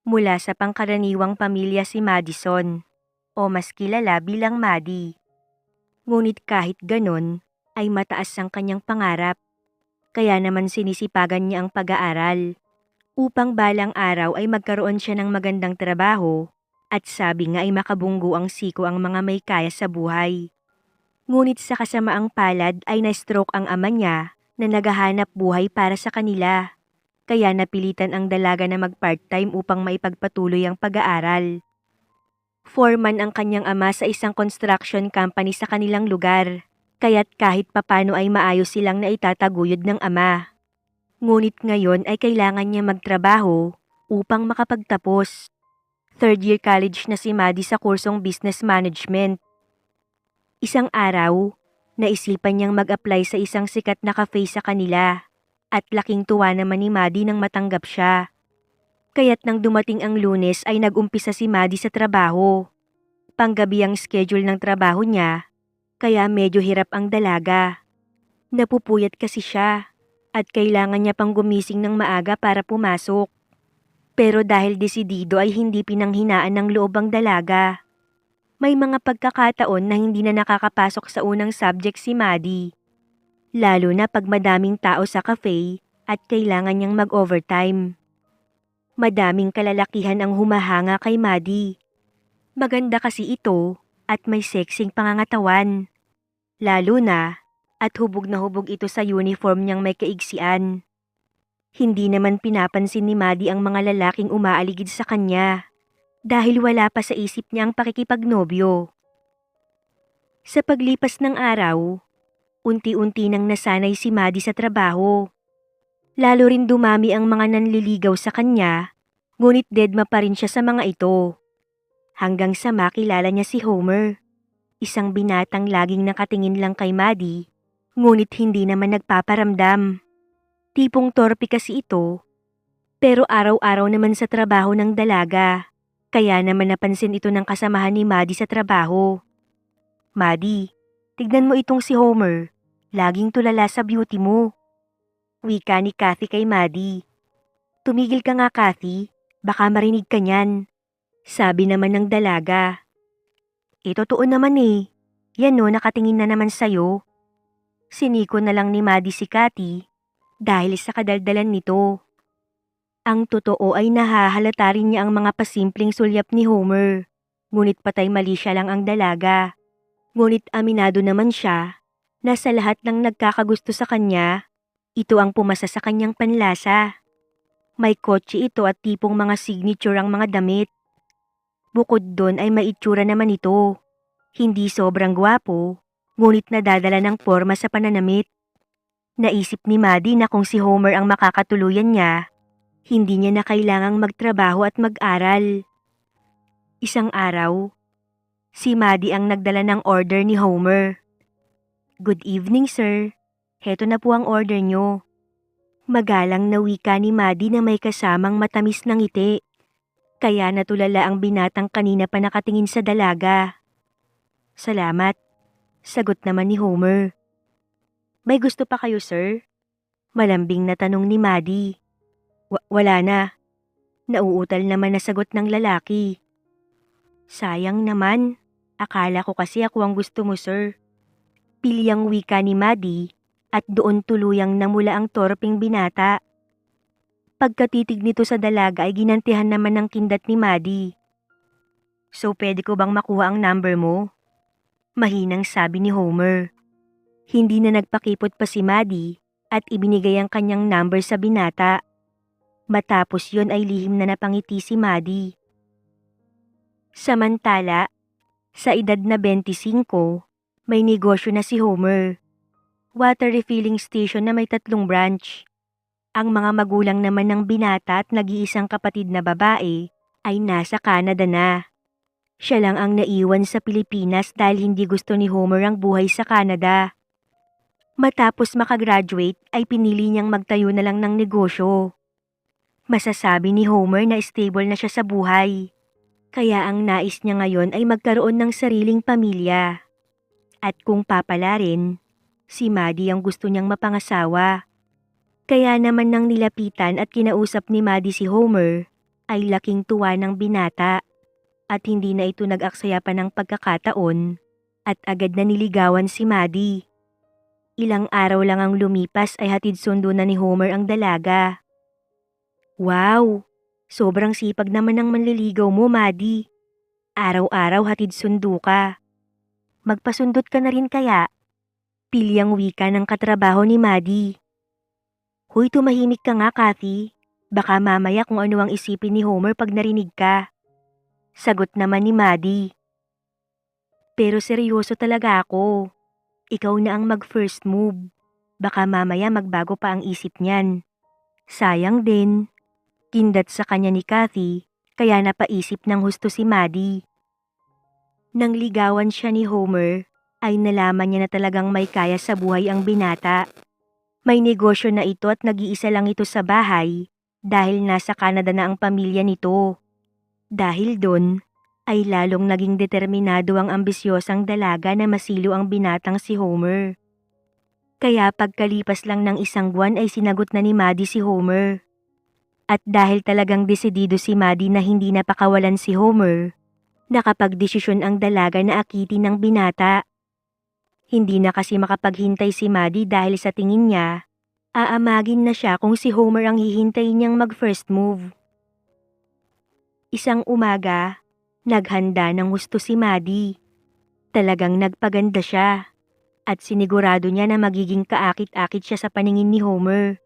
Mula sa pangkaraniwang pamilya si Madison, o mas kilala bilang Maddie. Ngunit kahit ganon, ay mataas ang kanyang pangarap. Kaya naman sinisipagan niya ang pag-aaral, upang balang araw ay magkaroon siya ng magandang trabaho, at sabi nga ay makabunggo ang siko ang mga may kaya sa buhay. Ngunit sa kasamaang palad ay na-stroke ang ama niya na naghahanap buhay para sa kanila. Kaya napilitan ang dalaga na mag-part-time upang maipagpatuloy ang pag-aaral. Foreman ang kanyang ama sa isang construction company sa kanilang lugar, kaya't kahit papano ay maayos silang naitataguyod ng ama. Ngunit ngayon ay kailangan niya magtrabaho upang makapagtapos. Third year college na si Maddie sa kursong business management. Isang araw, naisipan niyang mag-apply sa isang sikat na cafe sa kanila. At laking tuwa naman ni Maddie nang matanggap siya. Kaya't nang dumating ang Lunes ay nag-umpisa si Maddie sa trabaho. Panggabi ang schedule ng trabaho niya, kaya medyo hirap ang dalaga. Napupuyat kasi siya, at kailangan niya pang gumising ng maaga para pumasok. Pero dahil desidido ay hindi pinanghinaan ng loob ang dalaga. May mga pagkakataon na hindi na nakakapasok sa unang subject si Maddie. Lalo na pag madaming tao sa cafe at kailangan niyang mag-overtime. Madaming kalalakihan ang humahanga kay Maddie. Maganda kasi ito at may sexing pangangatawan. Lalo na at hubog na hubog ito sa uniform niyang may kaigsian. Hindi naman pinapansin ni Maddie ang mga lalaking umaaligid sa kanya dahil wala pa sa isip niya ang pakikipagnobyo. Sa paglipas ng araw, unti-unti nang nasanay si Maddie sa trabaho. Lalo rin dumami ang mga nanliligaw sa kanya, ngunit dedma pa rin siya sa mga ito. Hanggang sa makilala niya si Homer, isang binatang laging nakatingin lang kay Maddie, ngunit hindi naman nagpaparamdam. Tipong torpe kasi ito, pero araw-araw naman sa trabaho ng dalaga, kaya naman napansin ito ng kasamahan ni Maddie sa trabaho. "Maddie, tignan mo itong si Homer. Laging tulala sa beauty mo." Wika ni Kathy kay Maddie. "Tumigil ka nga, Kathy. Baka marinig ka niyan." Sabi naman ng dalaga. Totoo naman eh. Yan no, nakatingin na naman sa'yo." Siniko na lang ni Maddie si Kathy dahil sa kadaldalan nito. Ang totoo ay nahahalata rin niya ang mga pasimpleng sulyap ni Homer. Ngunit patay mali siya lang ang dalaga. Ngunit aminado naman siya na sa lahat ng nagkakagusto sa kanya, ito ang pumasa sa kanyang panlasa. May kotse ito at tipong mga signature ang mga damit. Bukod doon ay may itsura naman ito. Hindi sobrang gwapo, ngunit nadadala ng porma sa pananamit. Naisip ni Maddie na kung si Homer ang makakatuluyan niya, hindi niya na kailangang magtrabaho at mag-aral. Isang araw, si Maddie ang nagdala ng order ni Homer. "Good evening, sir. Heto na po ang order nyo." Magalang na wika ni Maddie na may kasamang matamis na ngiti. Kaya natulala ang binatang kanina pa nakatingin sa dalaga. "Salamat," sagot naman ni Homer. "May gusto pa kayo, sir?" Malambing na tanong ni Maddie. Wala na." Nauutal naman na sagot ng lalaki. "Sayang naman. Akala ko kasi ako ang gusto mo, sir." Pilyang wika ni Maddie at doon tuluyang namula ang torpeng binata. Pagkatitig nito sa dalaga ay ginantihan naman ng kindat ni Maddie. "So pwede ko bang makuha ang number mo?" Mahinang sabi ni Homer. Hindi na nagpakipot pa si Maddie at ibinigay ang kanyang number sa binata. Matapos yon ay lihim na napangiti si Maddie. Samantala, sa edad na 25, may negosyo na si Homer. Water refilling station na may 3 branch. Ang mga magulang naman ng binata at nag-iisang kapatid na babae ay nasa Canada na. Siya lang ang naiwan sa Pilipinas dahil hindi gusto ni Homer ang buhay sa Canada. Matapos makagraduate ay pinili niyang magtayo na lang ng negosyo. Masasabi ni Homer na stable na siya sa buhay. Kaya ang nais niya ngayon ay magkaroon ng sariling pamilya. At kung papalarin, si Maddie ang gusto niyang mapangasawa. Kaya naman nang nilapitan at kinausap ni Maddie si Homer, ay laking tuwa ng binata at hindi na ito nag-aksaya pa ng pagkakataon at agad na niligawan si Maddie. Ilang araw lang ang lumipas ay hatid sundo na ni Homer ang dalaga. Wow! Sobrang sipag naman ng manliligaw mo, Maddie. Araw-araw hatid sundo ka. Magpasundot ka na rin kaya? Pilyang wika ng katrabaho ni Maddie. Huy, tumahimik ka nga, Kathy. Baka mamaya kung ano ang isipin ni Homer pag narinig ka. Sagot naman ni Maddie. Pero seryoso talaga ako. Ikaw na ang mag-first move. Baka mamaya magbago pa ang isip niyan. Sayang din. Kindat sa kanya ni Kathy, kaya napaisip ng husto si Maddie. Nang ligawan siya ni Homer, ay nalaman niya na talagang may kaya sa buhay ang binata. May negosyo na ito at nag-iisa lang ito sa bahay dahil nasa Canada na ang pamilya nito. Dahil doon, ay lalong naging determinado ang ambisyosang dalaga na masilo ang binatang si Homer. Kaya pagkalipas lang ng isang buwan ay sinagot na ni Maddie si Homer. At dahil talagang desidido si Maddie na hindi napakawalan si Homer, nakapagdesisyon ang dalaga na akitin ng binata. Hindi na kasi makapaghintay si Maddie dahil sa tingin niya, aamagin na siya kung si Homer ang hihintayin niyang mag-first move. Isang umaga, naghanda ng husto si Maddie. Talagang nagpaganda siya at sinigurado niya na magiging kaakit-akit siya sa paningin ni Homer.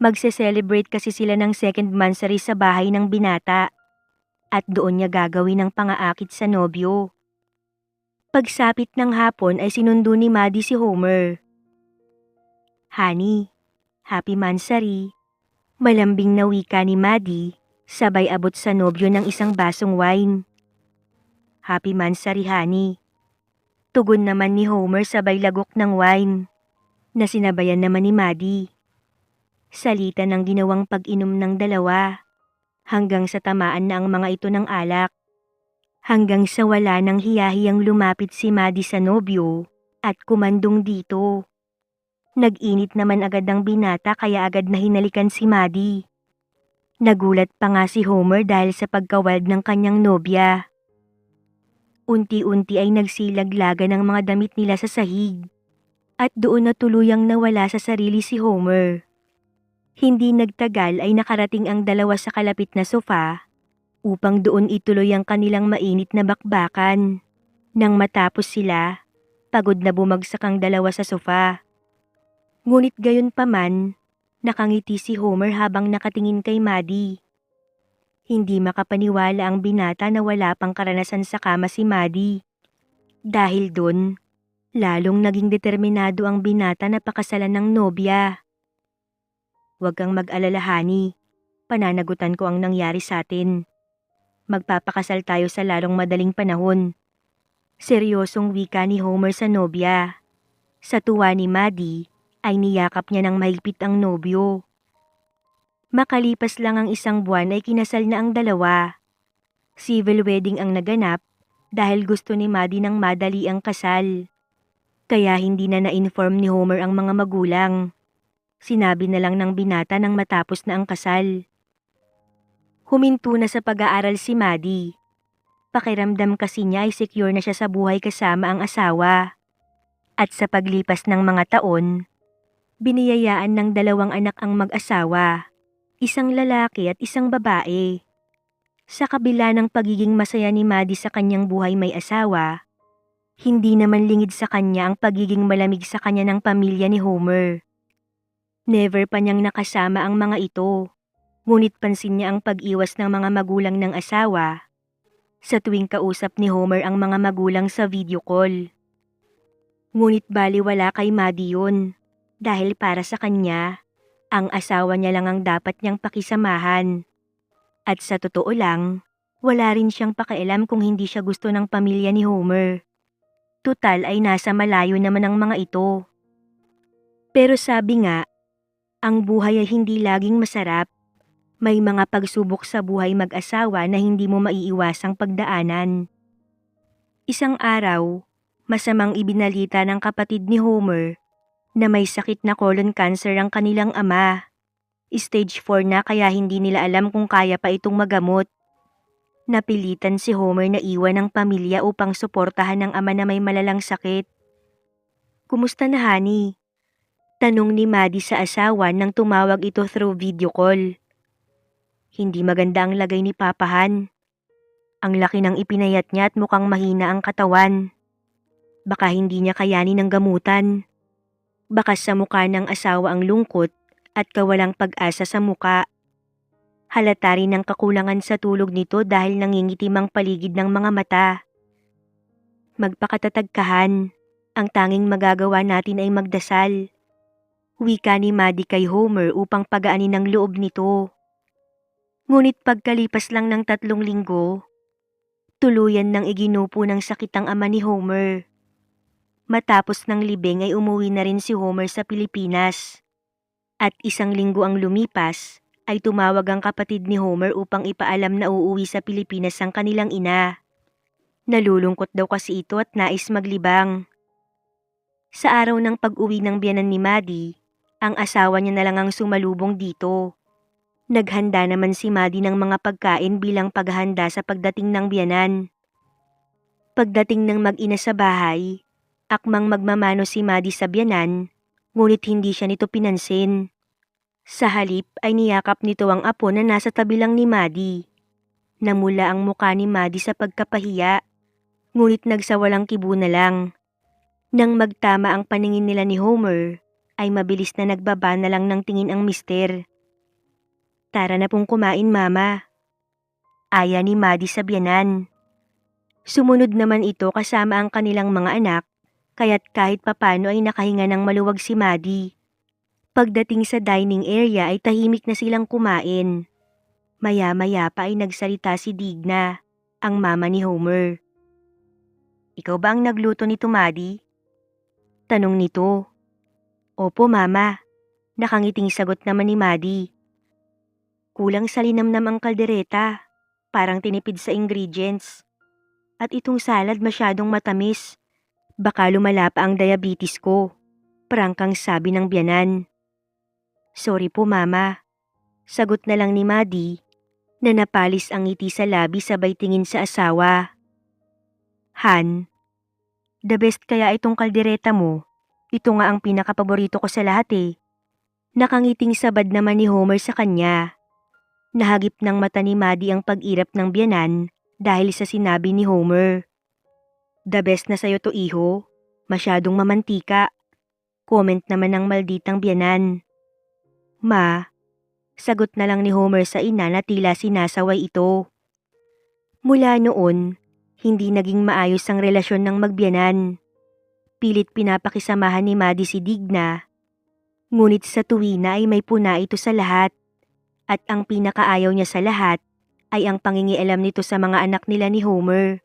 Magse-celebrate kasi sila ng second mansary sa bahay ng binata at doon niya gagawin ang pangaakit sa nobyo. Pagsapit ng hapon ay sinundo ni Maddie si Homer. Honey, happy mansary. Malambing na wika ni Maddie, sabay abot sa nobyo ng isang basong wine. Happy mansary, honey. Tugon naman ni Homer sabay lagok ng wine, na sinabayan naman ni Maddie. Salita ng ginawang pag-inom ng dalawa, hanggang sa tamaan na ang mga ito ng alak. Hanggang sa wala nang hiyahiyang lumapit si Maddie sa nobyo at kumandong dito. Nag-init naman agad ang binata kaya agad na hinalikan si Maddie. Nagulat pa nga si Homer dahil sa pagkawald ng kanyang nobya. Unti-unti ay nagsilaglagan ang mga damit nila sa sahig at doon na tuluyang nawala sa sarili si Homer. Hindi nagtagal ay nakarating ang dalawa sa kalapit na sofa upang doon ituloy ang kanilang mainit na bakbakan. Nang matapos sila, pagod na bumagsak ang dalawa sa sofa. Ngunit gayon pa man, nakangiti si Homer habang nakatingin kay Maddie. Hindi makapaniwala ang binata na wala pang karanasan sa kama si Maddie. Dahil doon, lalong naging determinado ang binata na pakasalan ng nobya. Huwag kang mag-alala, honey. Pananagutan ko ang nangyari sa atin. Magpapakasal tayo sa lalong madaling panahon. Seryosong wika ni Homer sa nobya. Sa tuwa ni Maddie, ay niyakap niya ng mahigpit ang nobyo. Makalipas lang ang isang buwan ay kinasal na ang dalawa. Civil wedding ang naganap dahil gusto ni Maddie ng madali ang kasal. Kaya hindi na na-inform ni Homer ang mga magulang. Sinabi na lang ng binata nang matapos na ang kasal. Huminto na sa pag-aaral si Maddie. Pakiramdam kasi niya ay secure na siya sa buhay kasama ang asawa. At sa paglipas ng mga taon, biniyayaan ng dalawang anak ang mag-asawa, isang lalaki at isang babae. Sa kabila ng pagiging masaya ni Maddie sa kanyang buhay may asawa, hindi naman lingid sa kanya ang pagiging malamig sa kanya ng pamilya ni Homer. Never pa niyang nakasama ang mga ito, ngunit pansin niya ang pag-iwas ng mga magulang ng asawa sa tuwing kausap ni Homer ang mga magulang sa video call. Ngunit baliwala kay Maddie yun, dahil para sa kanya, ang asawa niya lang ang dapat niyang pakisamahan. At sa totoo lang, wala rin siyang pakialam kung hindi siya gusto ng pamilya ni Homer. Tutal ay nasa malayo naman ang mga ito. Pero sabi nga, ang buhay ay hindi laging masarap. May mga pagsubok sa buhay mag-asawa na hindi mo maiiwasang pagdaanan. Isang araw, masamang ibinalita ng kapatid ni Homer na may sakit na colon cancer ang kanilang ama. Stage 4 na kaya hindi nila alam kung kaya pa itong magamot. Napilitan si Homer na iwan ang pamilya upang suportahan ang ama na may malalang sakit. "Kumusta na, honey?" Tanong ni Maddie sa asawa nang tumawag ito through video call. Hindi maganda ang lagay ni Papa Han. Ang laki ng ipinayat niya at mukhang mahina ang katawan. Baka hindi niya kayanin ang gamutan. Bakas sa mukha ng asawa ang lungkot at kawalang pag-asa sa muka. Halata rin ang kakulangan sa tulog nito dahil nangingitim ang paligid ng mga mata. "Magpakatatag ka, Han. Ang tanging magagawa natin ay magdasal." Wika ni Maddie kay Homer upang pagaanin ang loob nito. Ngunit pagkalipas lang ng 3 linggo, tuluyan nang iginupo ng sakit ang ama ni Homer. Matapos ng libing ay umuwi na rin si Homer sa Pilipinas. At 1 linggo ang lumipas, ay tumawag ang kapatid ni Homer upang ipaalam na uuwi sa Pilipinas ang kanilang ina. Nalulungkot daw kasi ito at nais maglibang. Sa araw ng pag-uwi ng biyenan ni Maddie, ang asawa niya na lang ang sumalubong dito. Naghanda naman si Maddie ng mga pagkain bilang paghahanda sa pagdating ng biyenan. Pagdating ng mag-ina sa bahay, akmang magmamano si Maddie sa biyenan, ngunit hindi siya nito pinansin. Sa halip ay niyakap nito ang apo na nasa tabi lang ni Maddie. Namula ang muka ni Maddie sa pagkapahiya, ngunit nagsawalang kibo na lang. Nang magtama ang paningin nila ni Homer, ay mabilis na nagbaba na lang ng tingin ang mister. "Tara na pong kumain, Mama." Aya ni Maddie sa biyenan. Sumunod naman ito kasama ang kanilang mga anak, kaya't kahit papano ay nakahinga ng maluwag si Maddie. Pagdating sa dining area ay tahimik na silang kumain. Maya-maya pa ay nagsalita si Digna, ang mama ni Homer. "Ikaw ba ang nagluto nito, Maddie?" Tanong nito. "Opo, Mama." Nakangiting sagot naman ni Maddie. "Kulang sa linamnam ang kaldereta. Parang tinipid sa ingredients. At itong salad masyadong matamis. Baka lumala pa ang diabetes ko." Prangkang sabi ng biyanan. "Sorry po, Mama." Sagot na lang ni Maddie na napalis ang ngiti sa labi sabay tingin sa asawa. "Han, the best kaya itong kaldereta mo. Ito nga ang pinakapaborito ko sa lahat eh." Nakangiting sabad naman ni Homer sa kanya. Nahagip ng mata ni Maddie ang pag-irap ng biyanan dahil sa sinabi ni Homer. "The best na sayo to, iho. Masyadong mamantika." Comment naman ng malditang biyanan. "Ma," sagot na lang ni Homer sa ina na tila sinasaway ito. Mula noon, hindi naging maayos ang relasyon ng magbiyanan. Pilit pinapakisamahan ni Maddie si Digna. Ngunit sa tuwina ay may puna ito sa lahat. At ang pinakaayaw niya sa lahat ay ang pangingialam nito sa mga anak nila ni Homer.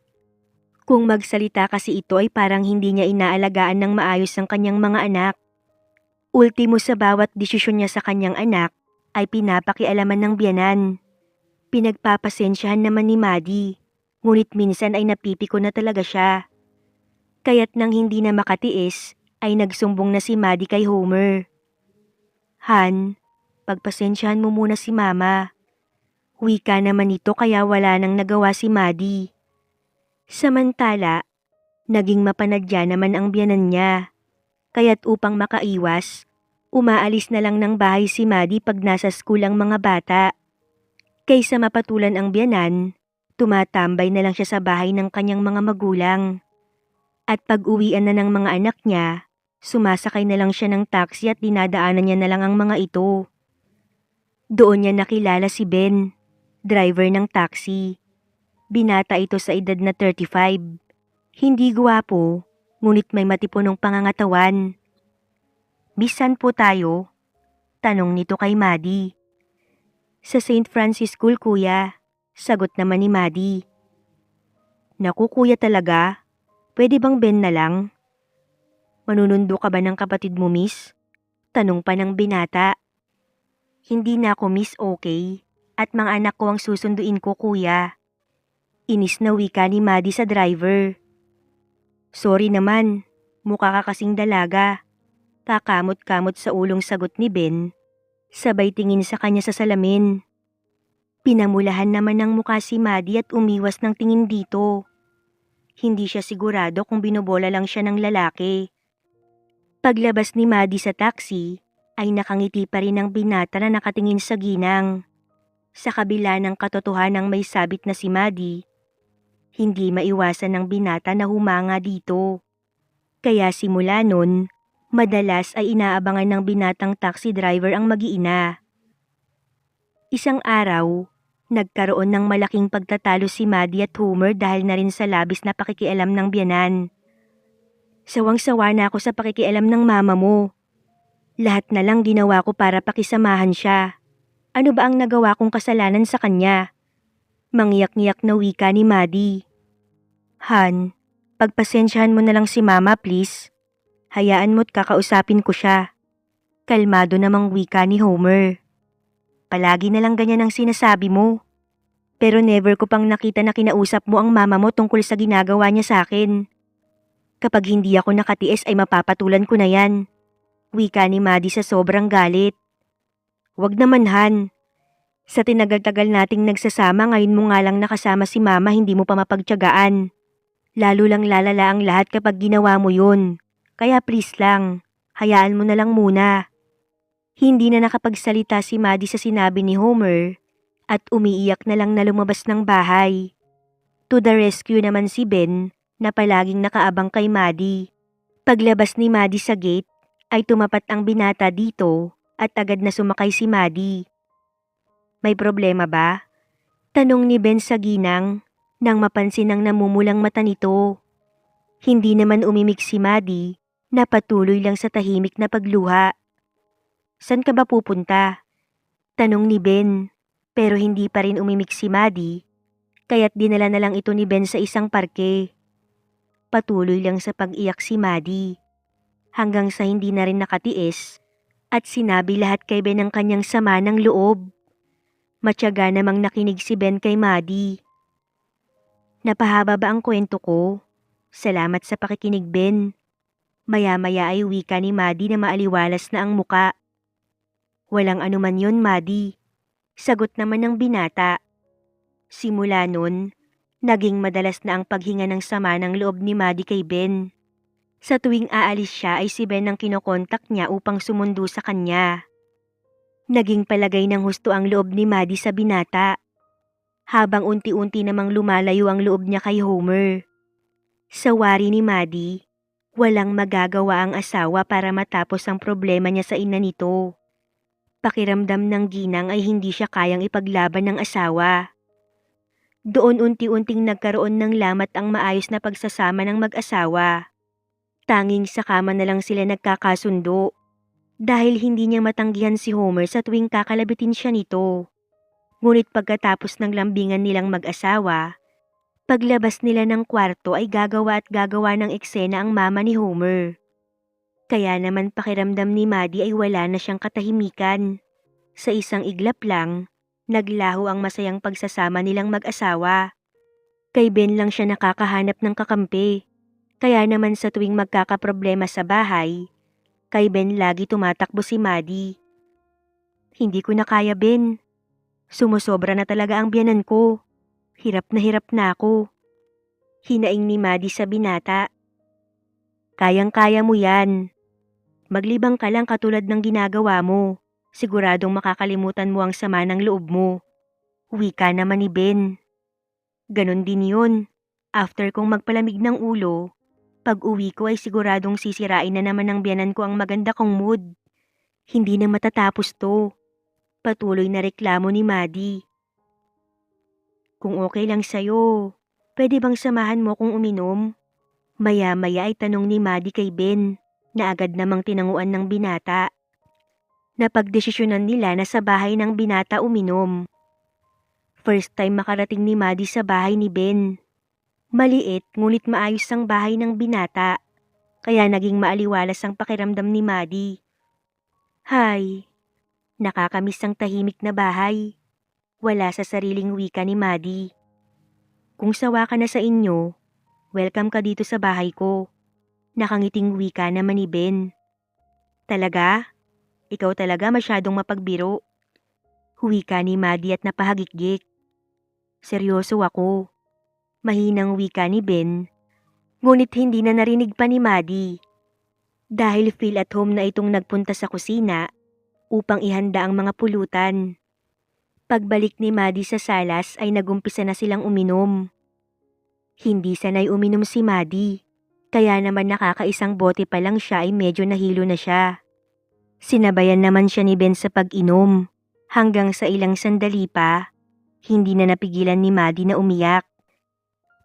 Kung magsalita kasi ito ay parang hindi niya inaalagaan ng maayos ang kanyang mga anak. Ultimo sa bawat desisyon niya sa kanyang anak ay pinapakialaman ng biyanan. Pinagpapasensyahan naman ni Maddie, ngunit minsan ay napipiko na talaga siya. Kaya't nang hindi na makatiis ay nagsumbong na si Maddie kay Homer. "Han, pagpasensyahan mo muna si Mama." Wika naman ito kaya wala nang nagawa si Maddie. Samantala, naging mapanadya naman ang biyanan niya. Kaya't upang makaiwas, umaalis na lang ng bahay si Maddie pag nasa school ang mga bata. Kaysa mapatulan ang biyanan, tumatambay na lang siya sa bahay ng kanyang mga magulang. At pag uwian na ng mga anak niya, sumasakay na lang siya ng taxi at dinadaanan niya na lang ang mga ito. Doon niya nakilala si Ben, driver ng taxi. Binata ito sa edad na 35. Hindi gwapo, ngunit may matipunong pangangatawan. "Bisan po tayo?" Tanong nito kay Maddie. "Sa St. Francis School, kuya." Sagot naman ni Maddie. "Naku kuya talaga, pwede bang Ben na lang?" "Manunundo ka ba ng kapatid mo, miss?" Tanong pa ng binata. "Hindi na ako miss, okay? At mga anak ko ang susunduin ko, kuya." Inis na wika ni Maddie sa driver. "Sorry naman, mukha ka kasing dalaga." Kakamot-kamot sa ulong sagot ni Ben. Sabay tingin sa kanya sa salamin. Pinamulahan naman ng mukha si Maddie at umiwas ng tingin dito. Hindi siya sigurado kung binobola lang siya ng lalaki. Paglabas ni Maddie sa taxi, ay nakangiti pa rin ang binata na nakatingin sa ginang. Sa kabila ng katotohanang may sabit na si Maddie, hindi maiwasan ng binata na humanga dito. Kaya simula nun, madalas ay inaabangan ng binatang taxi driver ang mag-iina. Isang araw, nagkaroon ng malaking pagtatalo si Maddie at Homer dahil na rin sa labis na pakikialam ng biyanan. Sawang-sawa na ako sa pakikialam ng mama mo. Lahat na lang ginawa ko para pakisamahan siya. Ano ba ang nagawa kong kasalanan sa kanya? Mangyak-ngiyak na wika ni Maddie. Han, pagpasensyahan mo na lang si mama please. Hayaan mo't kakausapin ko siya. Kalmado namang wika ni Homer. Palagi na lang ganyan ang sinasabi mo. Pero never ko pang nakita na kinausap mo ang mama mo tungkol sa ginagawa niya sa akin. Kapag hindi ako nakatiis ay mapapatulan ko na yan. Wika ni Maddie sa sobrang galit. Wag naman Han. Sa tinagal-tagal nating nagsasama ngayon mo nga lang nakasama si mama hindi mo pa mapagtiyagaan. Lalo lang lalala ang lahat kapag ginawa mo yun. Kaya please lang, hayaan mo na lang muna. Hindi na nakapagsalita si Maddie sa sinabi ni Homer at umiiyak na lang na lumabas ng bahay. To the rescue naman si Ben na palaging nakaabang kay Maddie. Paglabas ni Maddie sa gate ay tumapat ang binata dito at agad na sumakay si Maddie. May problema ba? Tanong ni Ben sa ginang nang mapansin ang namumulang mata nito. Hindi naman umimik si Maddie na patuloy lang sa tahimik na pagluha. San ka ba pupunta? Tanong ni Ben pero hindi pa rin umimik si Maddie kaya't dinala na lang ito ni Ben sa isang parke. Patuloy lang sa pag-iyak si Maddie hanggang sa hindi na rin nakatiis at sinabi lahat kay Ben ang kanyang sama ng loob. Matyaga namang nakinig si Ben kay Maddie. Napahaba ba ang kwento ko? Salamat sa pakikinig Ben. Maya-maya ay wika ni Maddie na maaliwalas na ang muka. Walang anuman yon Maddie. Sagot naman ng binata. Simula nun, naging madalas na ang paghinga ng sama ng loob ni Maddie kay Ben. Sa tuwing aalis siya ay si Ben ang kinokontak niya upang sumundo sa kanya. Naging palagay ng husto ang loob ni Maddie sa binata. Habang unti-unti namang lumalayo ang loob niya kay Homer. Sa wari ni Maddie, walang magagawa ang asawa para matapos ang problema niya sa ina nito. Pakiramdam ng ginang ay hindi siya kayang ipaglaban ng asawa. Doon unti-unting nagkaroon ng lamat ang maayos na pagsasama ng mag-asawa. Tanging sa kama na lang sila nagkakasundo dahil hindi niya matanggihan si Homer sa tuwing kakalabitin siya nito. Ngunit pagkatapos ng lambingan nilang mag-asawa, paglabas nila ng kwarto ay gagawa at gagawa ng eksena ang mama ni Homer. Kaya naman pakiramdam ni Maddie ay wala na siyang katahimikan. Sa isang iglap lang, naglaho ang masayang pagsasama nilang mag-asawa. Kay Ben lang siya nakakahanap ng kakampi. Kaya naman sa tuwing magkakaproblema sa bahay, kay Ben lagi tumatakbo si Maddie. Hindi ko na kaya Ben. Sumusobra na talaga ang biyanan ko. Hirap na ako. Hinaing ni Maddie sa binata. Kayang-kaya mo yan. Maglibang ka lang katulad ng ginagawa mo. Siguradong makakalimutan mo ang sama ng loob mo. Wika naman ni Ben. Ganon din yun. After kong magpalamig ng ulo, pag uwi ko ay siguradong sisirain na naman ng biyanan ko ang maganda kong mood. Hindi na matatapos to. Patuloy na reklamo ni Maddie. Kung okay lang sa'yo, pwede bang samahan mo kung uminom? Maya-maya ay tanong ni Maddie kay Ben na agad namang tinanguan ng binata. Napagdesisyonan nila na sa bahay ng binata uminom. First time makarating ni Maddie sa bahay ni Ben. Maliit ngunit maayos ang bahay ng binata, kaya naging maaliwalas ang pakiramdam ni Maddie. Hay! Nakakamiss ang tahimik na bahay. Wala sa sariling wika ni Maddie. Kung sawa ka na sa inyo, welcome ka dito sa bahay ko. Nakangiting wika naman ni Ben. Talaga? Ikaw talaga masyadong mapagbiro. Wika ni Maddie at napahagikgik. Seryoso ako. Mahinang wika ni Ben. Ngunit hindi na narinig pa ni Maddie. Dahil feel at home na itong nagpunta sa kusina upang ihanda ang mga pulutan. Pagbalik ni Maddie sa salas ay nagumpisa na silang uminom. Hindi sanay uminom si Maddie, kaya naman nakakaisang bote pa lang siya ay medyo nahilo na siya. Sinabayan naman siya ni Ben sa pag-inom, hanggang sa ilang sandali pa, hindi na napigilan ni Maddie na umiyak.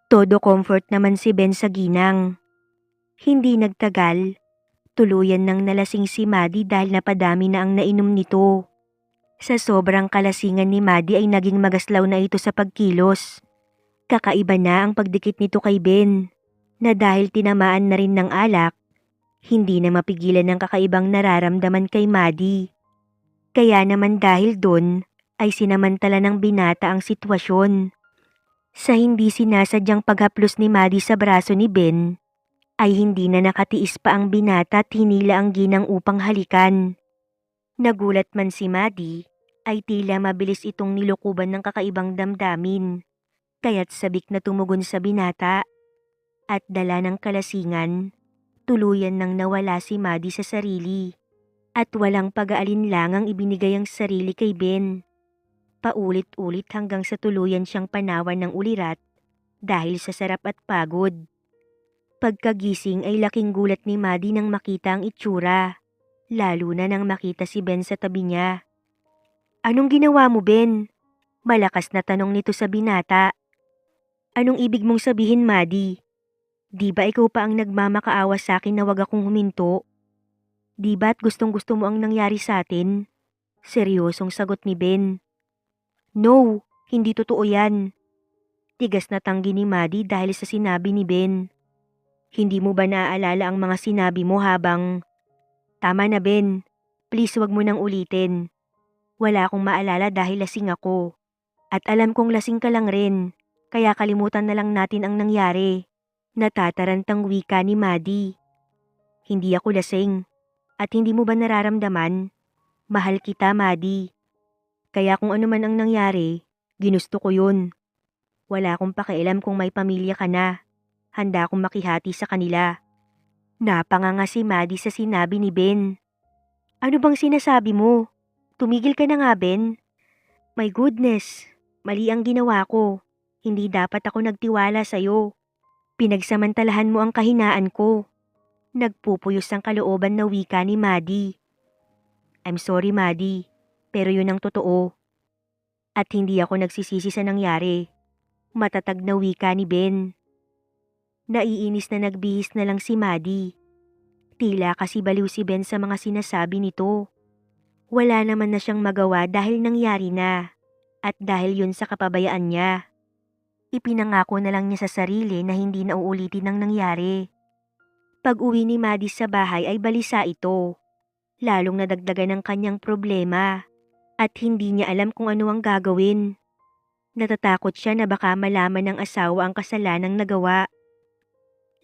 Todo comfort naman si Ben sa ginang. Hindi nagtagal, tuluyan nang nalasing si Maddie dahil napadami na ang nainom nito. Sa sobrang kalasingan ni Maddie ay naging magaslaw na ito sa pagkilos. Kakaiba na ang pagdikit nito kay Ben, na dahil tinamaan na rin ng alak, hindi na mapigilan ang kakaibang nararamdaman kay Maddie. Kaya naman dahil doon ay sinamantala ng binata ang sitwasyon. Sa hindi sinasadyang paghaplos ni Maddie sa braso ni Ben, ay hindi na nakatiis pa ang binata at hinila ang ginang upang halikan. Nagulat man si Maddie, ay tila mabilis itong nilukuban ng kakaibang damdamin. Kaya't sabik na tumugon sa binata. At dala ng kalasingan, tuluyan nang nawala si Maddie sa sarili. At walang pag-aalinlangang ibinigay ang sarili kay Ben. Paulit-ulit hanggang sa tuluyan siyang panawan ng ulirat dahil sa sarap at pagod. Pagkagising ay laking gulat ni Maddie nang makita ang itsura, lalo na nang makita si Ben sa tabi niya. "Anong ginawa mo, Ben?" Malakas na tanong nito sa binata. "Anong ibig mong sabihin, Maddie? Di ba ikaw pa ang nagmamakaawa sa akin na wag akong huminto? Di ba't gustong-gusto mo ang nangyari sa atin?" Seryosong sagot ni Ben. "No, hindi totoo yan." Tigas na tanggi ni Maddie dahil sa sinabi ni Ben. "Hindi mo ba naaalala ang mga sinabi mo habang..." "Tama na, Ben. Please wag mo nang ulitin. Wala akong maalala dahil lasing ako. At alam kong lasing ka lang rin, kaya kalimutan na lang natin ang nangyari." Natatarantang wika ni Maddie. "Hindi ako lasing. At hindi mo ba nararamdaman? Mahal kita, Maddie. Kaya kung ano man ang nangyari, ginusto ko yun. Wala akong pakialam kung may pamilya ka na. Handa akong makihati sa kanila." Napanganga si Maddie sa sinabi ni Ben. "Ano bang sinasabi mo? Tumigil ka na nga, Ben." "My goodness, mali ang ginawa ko. Hindi dapat ako nagtiwala sa'yo. Pinagsamantalahan mo ang kahinaan ko." Nagpupuyos ang kalooban na wika ni Maddie. "I'm sorry, Maddie, pero yun ang totoo. At hindi ako nagsisisi sa nangyari." Matatag na wika ni Ben. Naiinis na nagbihis na lang si Maddie. Tila kasi baliw si Ben sa mga sinasabi nito. Wala naman na siyang magawa dahil nangyari na. At dahil yun sa kapabayaan niya. Ipinangako na lang niya sa sarili na hindi na uulitin ang nangyari. Pag-uwi ni Maddie sa bahay ay balisa ito. Lalong nadagdagan ang kanyang problema. At hindi niya alam kung ano ang gagawin. Natatakot siya na baka malaman ng asawa ang kasalanang nagawa.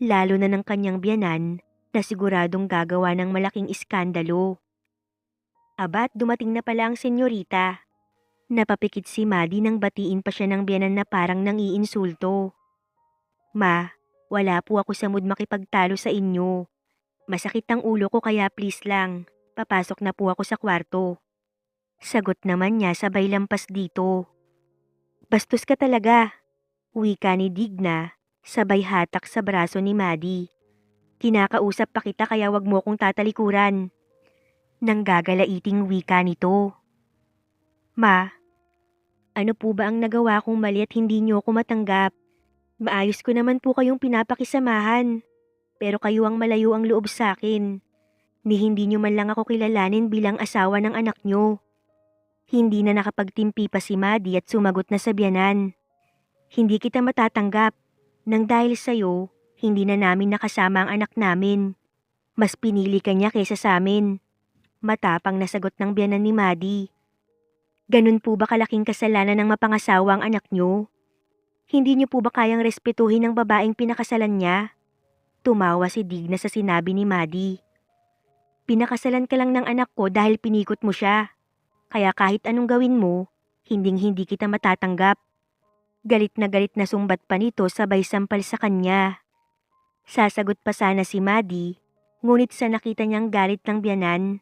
Lalo na ng kanyang biyanan na siguradong gagawa ng malaking iskandalo. Abat, dumating na pala ang senyorita. Napapikit si Maddie nang batiin pa siya ng biyanan na parang nang-iinsulto. "Ma, wala po ako sa mood makipagtalo sa inyo. Masakit ang ulo ko kaya please lang, papasok na po ako sa kwarto." Sagot naman niya sabay lampas dito. "Bastos ka talaga," wika ni Digna, sabay hatak sa braso ni Maddie. "Kinakausap pa kita kaya wag mo kong tatalikuran." Nanggagalaiting wika nito. "Ma, ano po ba ang nagawa kong mali at hindi niyo ako matanggap? Maayos ko naman po kayong pinapakisamahan. Pero kayo ang malayo ang loob sa akin. Ni hindi niyo man lang ako kilalanin bilang asawa ng anak niyo." Hindi na nakapagtimpi pa si Maddie at sumagot na sa biyanan. "Hindi kita matatanggap. Nang dahil sa'yo, hindi na namin nakasama ang anak namin. Mas pinili ka niya kaysa sa amin." Matapang na sagot ng biyanan ni Maddie. "Ganun po ba kalaking kasalanan ng mapangasawa ang anak niyo? Hindi niyo po ba kayang respetuhin ang babaeng pinakasalan niya?" Tumawa si Digna sa sinabi ni Maddie. Pinakasalan ka lang ng anak ko dahil pinikot mo siya. Kaya kahit anong gawin mo, hinding-hindi kita matatanggap. Galit na sumbat pa nito sabay sampal sa kanya. Sasagot pa sana si Maddie, ngunit sa nakita niyang galit ng biyanan,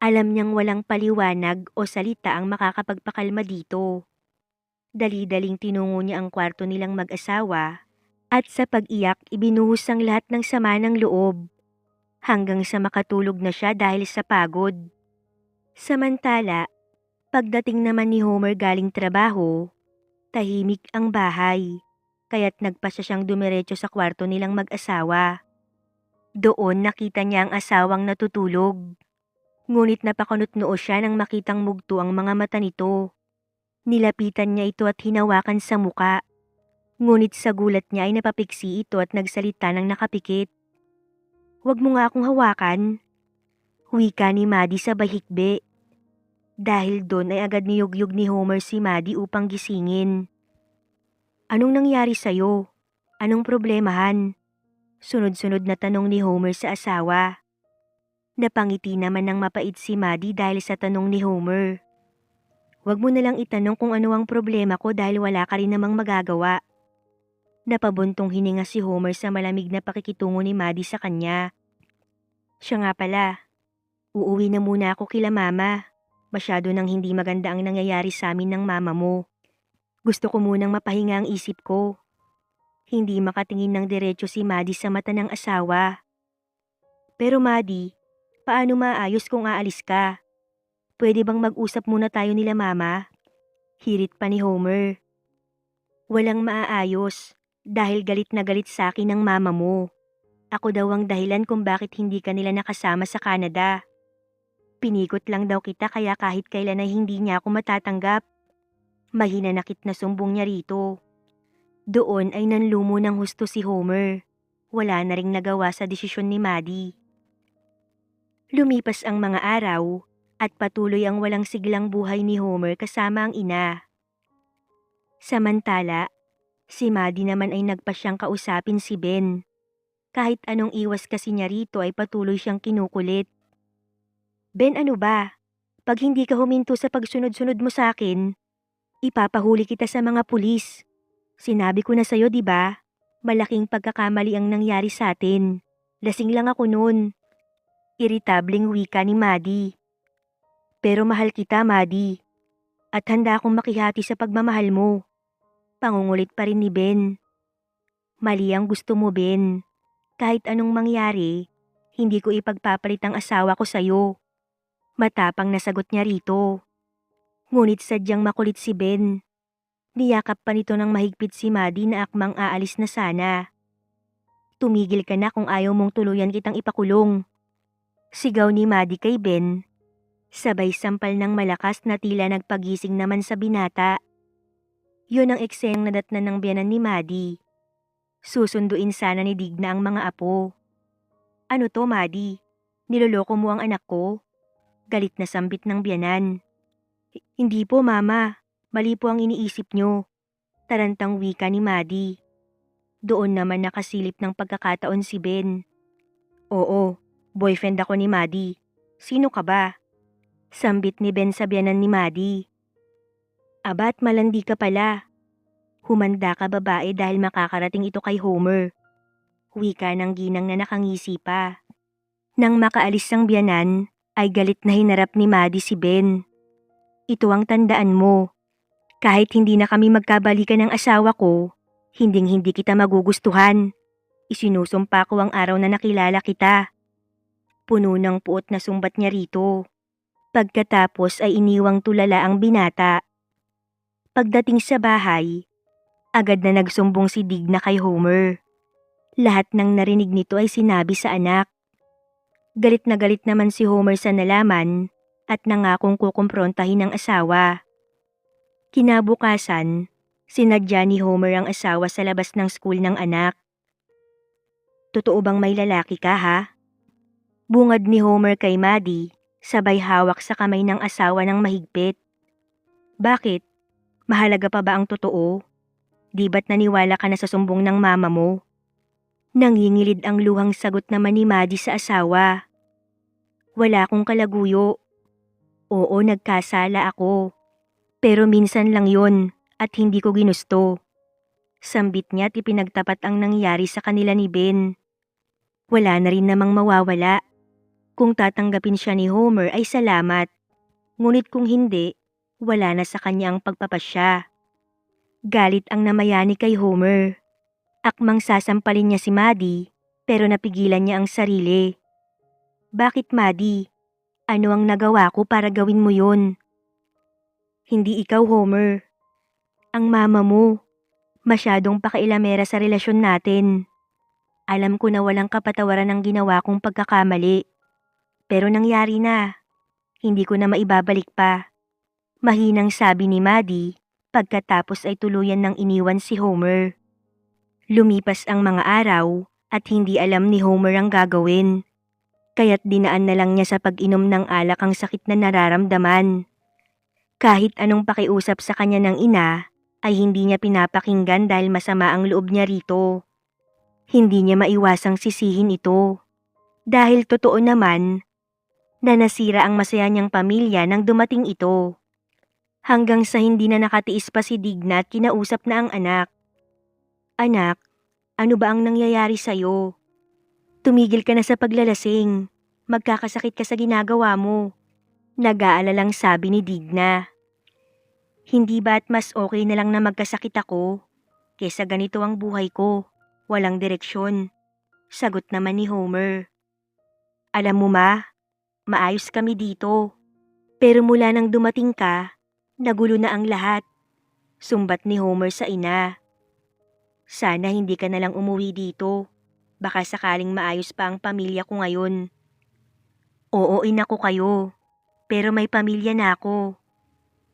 alam niyang walang paliwanag o salita ang makakapagpakalma dito. Dali-daling tinungo niya ang kwarto nilang mag-asawa at sa pag-iyak ibinuhos ang lahat ng sama ng loob hanggang sa makatulog na siya dahil sa pagod. Samantala, pagdating naman ni Homer galing trabaho, tahimik ang bahay, kaya't nagpasya siyang dumiretso sa kwarto nilang mag-asawa. Doon nakita niya ang asawang natutulog. Ngunit napakunot-noo siya nang makitang mugto ang mga mata nito. Nilapitan niya ito at hinawakan sa muka. Ngunit sa gulat niya ay napapiksi ito at nagsalita ng nakapikit. "Huwag mo nga akong hawakan," wika ni Maddie sabay hikbi. Dahil doon ay agad niyugyug ni Homer si Maddie upang gisingin. "Anong nangyari sa'yo? Anong problemahan?" Sunod-sunod na tanong ni Homer sa asawa. Napangiti naman ng mapait si Maddie dahil sa tanong ni Homer. "Huwag mo nalang itanong kung ano ang problema ko dahil wala ka rin namang magagawa." Napabuntong hininga si Homer sa malamig na pakikitungo ni Maddie sa kanya. "Siya nga pala, uuwi na muna ako kila mama. Masyado nang hindi maganda ang nangyayari sa amin ng mama mo. Gusto ko munang mapahinga ang isip ko." Hindi makatingin ng diretso si Maddie sa mata ng asawa. "Pero Maddie, paano maayos kung aalis ka? Pwede bang mag-usap muna tayo nila mama?" Hirit pa ni Homer. "Walang maaayos dahil galit na galit sa akin ng mama mo. Ako daw ang dahilan kung bakit hindi ka nila nakasama sa Canada. Pinikot lang daw kita kaya kahit kailan ay hindi niya ako matatanggap." Mahinanakit na sumbong niya rito. Doon ay nanlumo ng husto si Homer. Wala na ring nagawa sa desisyon ni Maddie. Lumipas ang mga araw at patuloy ang walang siglang buhay ni Homer kasama ang ina. Samantala, si Maddie naman ay nagpasyang kausapin si Ben. Kahit anong iwas kasi niya rito ay patuloy siyang kinukulit. "Ben, ano ba? Pag hindi ka huminto sa pagsunod-sunod mo sa akin, ipapahuli kita sa mga pulis. Sinabi ko na sa'yo, di ba? Malaking pagkakamali ang nangyari sa atin. Lasing lang ako noon." Iritabling wika ni Maddie. "Pero mahal kita, Maddie. At handa akong makihati sa pagmamahal mo." Pangungulit pa rin ni Ben. "Mali ang gusto mo, Ben. Kahit anong mangyari, hindi ko ipagpapalit ang asawa ko sa'yo." Matapang na sagot niya rito. Ngunit sadyang makulit si Ben. Niyakap pa nito ng mahigpit si Maddie na akmang aalis na sana. "Tumigil ka na kung ayaw mong tuluyan kitang ipakulong." Sigaw ni Maddie kay Ben. Sabay sampal ng malakas na tila nagpagising naman sa binata. Yun ang eksenang nadatnan ng biyanan ni Maddie. Susunduin sana ni Digna ang mga apo. "Ano to, Maddie? Niloloko mo ang anak ko?" Galit na sambit ng biyanan. "Hindi po, Mama. Mali po ang iniisip nyo." Tarantang wika ni Maddie. Doon naman nakasilip ng pagkakataon si Ben. "Oo, boyfriend ako ni Maddie. Sino ka ba?" Sambit ni Ben sa biyanan ni Maddie. "Abat, malandi ka pala. Humanda ka babae dahil makakarating ito kay Homer." Wika ng ginang na nakangisi pa. Nang makaalis ang biyanan, ay galit na hinarap ni Maddie si Ben. "Ito ang tandaan mo. Kahit hindi na kami magkabalikan ng asawa ko, hinding-hindi kita magugustuhan. Isinusumpa ko ang araw na nakilala kita." Puno ng puot na sumbat niya rito. Pagkatapos ay iniwang tulala ang binata. Pagdating sa bahay, agad na nagsumbong si Digna kay Homer. Lahat ng narinig nito ay sinabi sa anak. Galit naman si Homer sa nalaman at nangakong kukumprontahin ang asawa. Kinabukasan, sinadya ni Homer ang asawa sa labas ng school ng anak. "Totoo bang may lalaki ka, ha?" Bungad ni Homer kay Maddie, sabay hawak sa kamay ng asawa ng mahigpit. "Bakit? Mahalaga pa ba ang totoo? Di ba't naniwala ka na sa sumbong ng mama mo?" Nangingilid ang luhang sagot naman ni Maddie sa asawa. Wala akong kalaguyo. Oo, nagkasala ako. Pero minsan lang yon at hindi ko ginusto. Sambit niya at ipinagtapat ang nangyari sa kanila ni Ben. Wala na rin namang mawawala. Kung tatanggapin siya ni Homer ay salamat. Ngunit kung hindi, wala na sa kanya ang pagpapasya. Galit ang namayani kay Homer. Akmang sasampalin niya si Maddie, pero napigilan niya ang sarili. Bakit, Maddie? Ano ang nagawa ko para gawin mo yun? Hindi ikaw, Homer. Ang mama mo. Masyadong pakailamera sa relasyon natin. Alam ko na walang kapatawaran ang ginawa kong pagkakamali. Pero nangyari na. Hindi ko na maibabalik pa. Mahinang sabi ni Maddie, pagkatapos ay tuluyan ng iniwan si Homer. Lumipas ang mga araw at hindi alam ni Homer ang gagawin. Kaya't dinaan na lang niya sa pag-inom ng alak ang sakit na nararamdaman. Kahit anong pakiusap sa kanya ng ina, ay hindi niya pinapakinggan dahil masama ang loob niya rito. Hindi niya maiwasang sisihin ito. Dahil totoo naman, na nasira ang masaya niyang pamilya nang dumating ito. Hanggang sa hindi na nakatiis pa si Digna at kinausap na ang anak. Anak, ano ba ang nangyayari sa'yo? Tumigil ka na sa paglalasing. Magkakasakit ka sa ginagawa mo. Nag-aalalang sabi ni Digna. Hindi ba't mas okay na lang na magkasakit ako? Kesa ganito ang buhay ko. Walang direksyon. Sagot naman ni Homer. Alam mo maayos kami dito. Pero mula nang dumating ka, nagulo na ang lahat. Sumbat ni Homer sa ina. Sana hindi ka na lang umuwi dito. Baka sakaling maayos pa ang pamilya ko ngayon. Oo, ina ko kayo. Pero may pamilya na ako.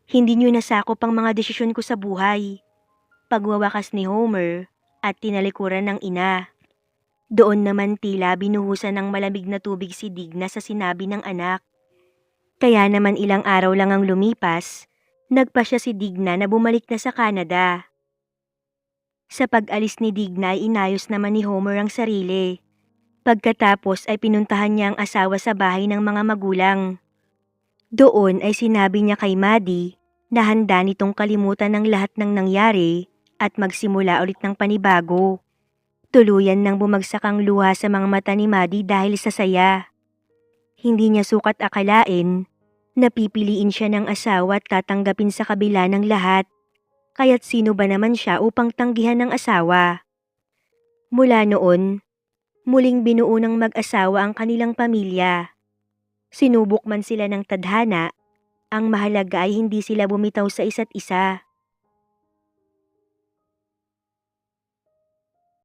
Hindi niyo nasakop ang mga desisyon ko sa buhay. Pagwawakas ni Homer at tinalikuran ng ina. Doon naman tila binuhusan ng malamig na tubig si Digna sa sinabi ng anak. Kaya naman ilang araw lang ang lumipas, nagpasya si Digna na bumalik na sa Canada. Sa pag-alis ni Digna ay inayos naman ni Homer ang sarili. Pagkatapos ay pinuntahan niya ang asawa sa bahay ng mga magulang. Doon ay sinabi niya kay Maddie na handa nitong kalimutan ng lahat ng nangyari at magsimula ulit ng panibago. Tuluyan nang bumagsak ang luha sa mga mata ni Maddie dahil sa saya. Hindi niya sukat akalain na pipiliin siya ng asawa at tatanggapin sa kabila ng lahat. Kaya't sino ba naman siya upang tanggihan ng asawa? Mula noon, muling binuo ng mag-asawa ang kanilang pamilya. Sinubok man sila ng tadhana, ang mahalaga ay hindi sila bumitaw sa isa't isa.